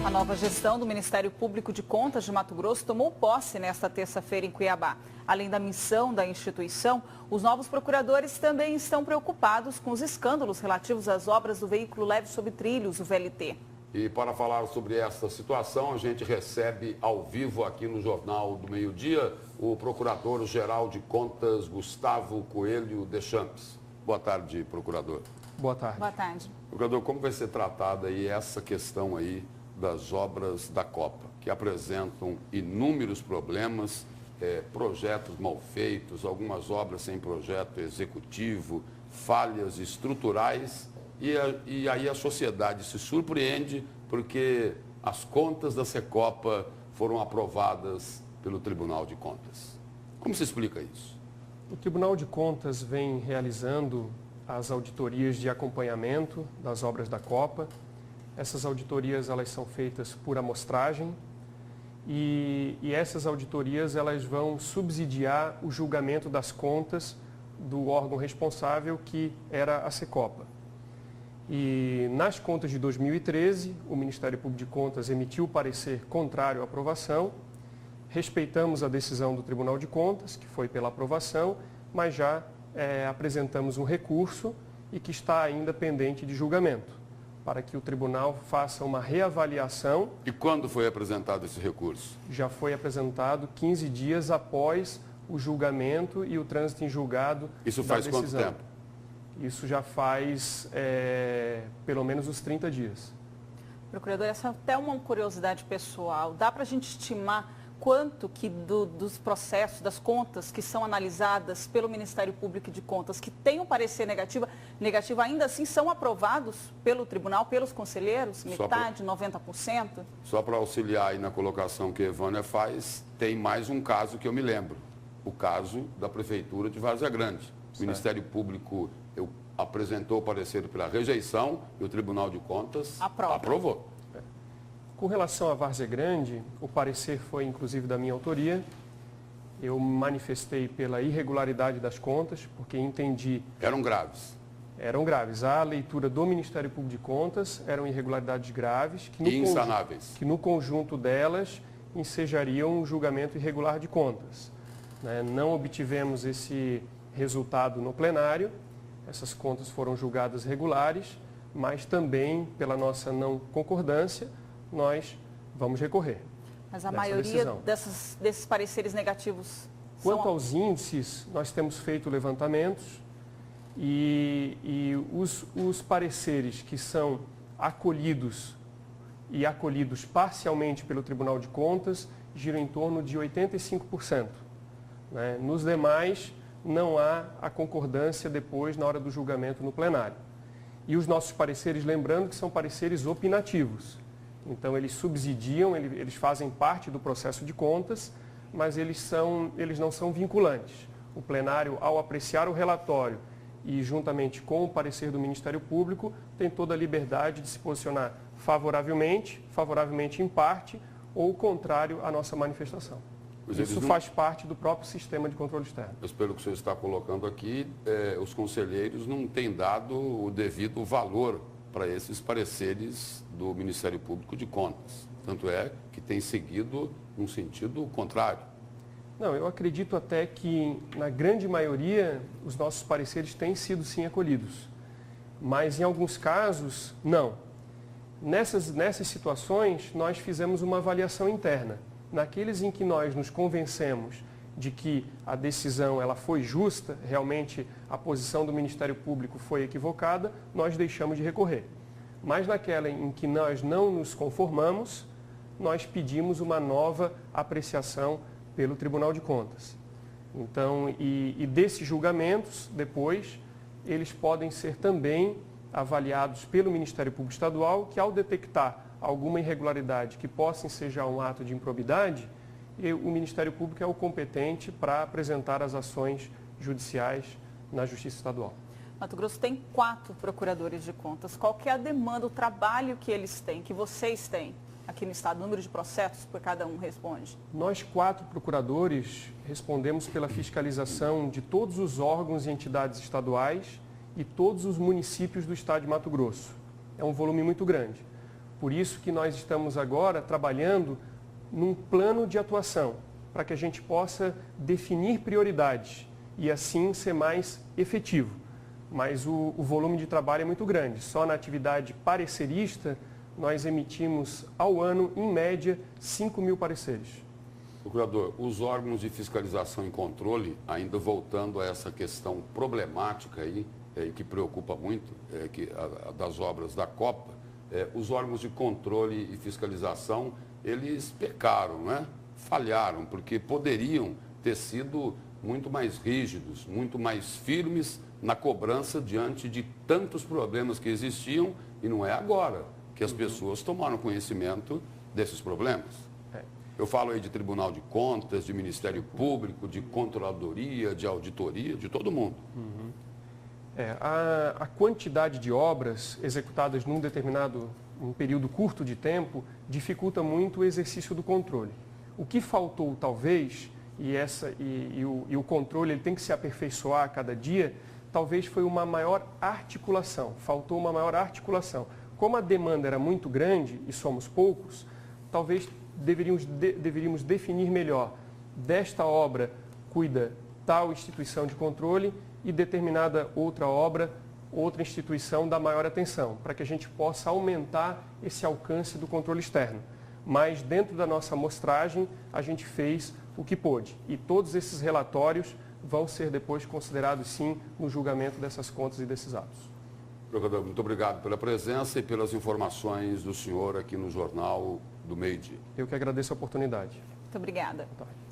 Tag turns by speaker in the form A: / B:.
A: A nova gestão do Ministério Público de Contas de Mato Grosso tomou posse nesta terça-feira em Cuiabá. Além da missão da instituição, os novos procuradores também estão preocupados com os escândalos relativos às obras do veículo leve sob trilhos, o VLT.
B: E para falar sobre essa situação, a gente recebe ao vivo aqui no Jornal do Meio-Dia o Procurador-Geral de Contas, Gustavo Coelho Deschamps. Boa tarde, procurador.
C: Boa tarde.
A: Boa tarde.
B: Procurador, como vai ser tratada aí essa questão aí das obras da Copa, que apresentam inúmeros problemas, projetos mal feitos, algumas obras sem projeto executivo, falhas estruturais, e aí a sociedade se surpreende porque as contas da Secopa foram aprovadas pelo Tribunal de Contas. Como se explica isso?
C: O Tribunal de Contas vem realizando as auditorias de acompanhamento das obras da Copa. Essas auditorias elas são feitas por amostragem e essas auditorias elas vão subsidiar o julgamento das contas do órgão responsável, que era a Secopa. E nas contas de 2013, o Ministério Público de Contas emitiu o parecer contrário à aprovação. Respeitamos a decisão do Tribunal de Contas, que foi pela aprovação, mas já apresentamos um recurso e que está ainda pendente de julgamento, para que o tribunal faça uma reavaliação.
B: E quando foi apresentado esse recurso?
C: Já foi apresentado 15 dias após o julgamento e o trânsito em julgado.
B: Isso faz
C: da
B: quanto
C: decisão.
B: tempo?
C: Isso já faz pelo menos os 30 dias.
A: Procurador, essa é até uma curiosidade pessoal. Dá para a gente estimar quanto que dos processos, das contas que são analisadas pelo Ministério Público de Contas, que tem um parecer negativo, ainda assim são aprovados pelo tribunal, pelos conselheiros? Metade, 90%?
B: Só para auxiliar aí na colocação que a Evânia faz, tem mais um caso que eu me lembro. O caso da Prefeitura de Várzea Grande. O Ministério Público apresentou o parecer pela rejeição e o Tribunal de Contas aprovou.
C: Com relação à Várzea Grande, o parecer foi inclusive da minha autoria. Eu manifestei pela irregularidade das contas, porque entendi...
B: Eram graves.
C: Eram graves. A leitura do Ministério Público de Contas eram irregularidades graves.
B: E insanáveis.
C: Que no conjunto delas ensejariam um julgamento irregular de contas. Não obtivemos esse resultado no plenário. Essas contas foram julgadas regulares, mas também pela nossa não concordância, nós vamos recorrer.
A: Mas a maioria desses pareceres negativos
C: Quanto aos índices, nós temos feito levantamentos e os pareceres que são acolhidos parcialmente pelo Tribunal de Contas giram em torno de 85%. Nos demais, não há a concordância depois na hora do julgamento no plenário. E os nossos pareceres, lembrando que são pareceres opinativos. Então, eles subsidiam, eles fazem parte do processo de contas, mas eles não são vinculantes. O plenário, ao apreciar o relatório e juntamente com o parecer do Ministério Público, tem toda a liberdade de se posicionar favoravelmente em parte, ou contrário à nossa manifestação. Isso faz parte do próprio sistema de controle externo.
B: Mas pelo que o senhor está colocando aqui, os conselheiros não têm dado o devido valor para esses pareceres do Ministério Público de Contas. Tanto é que tem seguido um sentido contrário.
C: Não, eu acredito até que, na grande maioria, os nossos pareceres têm sido sim acolhidos. Mas, em alguns casos, não. Nessas situações, nós fizemos uma avaliação interna. Naqueles em que nós nos convencemos de que a decisão ela foi justa, realmente a posição do Ministério Público foi equivocada, nós deixamos de recorrer. Mas naquela em que nós não nos conformamos, nós pedimos uma nova apreciação pelo Tribunal de Contas. Então, e desses julgamentos, depois, eles podem ser também avaliados pelo Ministério Público Estadual, que ao detectar alguma irregularidade que possa ensejar um ato de improbidade, o Ministério Público é o competente para apresentar as ações judiciais na Justiça Estadual.
A: Mato Grosso tem 4 procuradores de contas. Qual que é a demanda, o trabalho que eles têm, que vocês têm aqui no Estado? Número de processos que cada um responde?
C: Nós 4 procuradores respondemos pela fiscalização de todos os órgãos e entidades estaduais e todos os municípios do Estado de Mato Grosso. É um volume muito grande. Por isso que nós estamos agora trabalhando num plano de atuação, para que a gente possa definir prioridades e assim ser mais efetivo. Mas o volume de trabalho é muito grande. Só na atividade parecerista, nós emitimos ao ano, em média, 5.000 pareceres.
B: Procurador, os órgãos de fiscalização e controle, ainda voltando a essa questão problemática aí, que preocupa muito, das obras da Copa, os órgãos de controle e fiscalização, eles pecaram, né? Falharam, porque poderiam ter sido muito mais rígidos, muito mais firmes na cobrança diante de tantos problemas que existiam, e não é agora que as pessoas tomaram conhecimento desses problemas. Eu falo aí de Tribunal de Contas, de Ministério Público, de Controladoria, de Auditoria, de todo mundo.
C: A quantidade de obras executadas um período curto de tempo, dificulta muito o exercício do controle. O que faltou, talvez, e o controle ele tem que se aperfeiçoar a cada dia, talvez foi uma maior articulação. Faltou uma maior articulação. Como a demanda era muito grande e somos poucos, talvez deveríamos definir melhor. Desta obra cuida tal instituição de controle e determinada outra obra, outra instituição dá maior atenção, para que a gente possa aumentar esse alcance do controle externo. Mas dentro da nossa amostragem, a gente fez o que pôde. E todos esses relatórios vão ser depois considerados, sim, no julgamento dessas contas e desses atos.
B: Procurador, muito obrigado pela presença e pelas informações do senhor aqui no Jornal do Meio-Dia.
C: Eu que agradeço a oportunidade.
A: Muito obrigada.
C: Boa tarde.